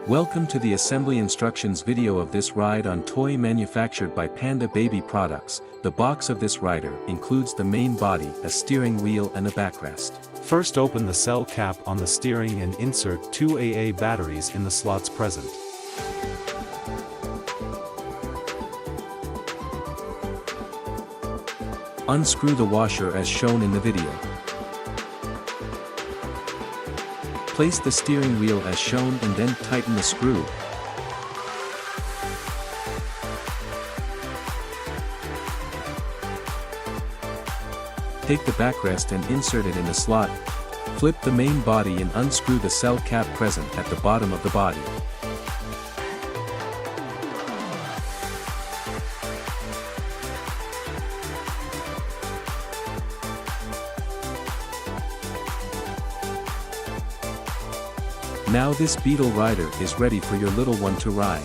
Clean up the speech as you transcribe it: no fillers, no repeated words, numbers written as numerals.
Welcome to the assembly instructions video of this ride on toy manufactured by Panda Baby Products. The box of this rider includes the main body, a steering wheel and a backrest. First, open the cell cap on the steering and insert 2 AA batteries in the slots present. Unscrew the washer as shown in the video. Place the steering wheel as shown and then tighten the screw. Take the backrest and insert it in the slot. Flip the main body and unscrew the cell cap present at the bottom of the body. Now this Beetle rider is ready for your little one to ride.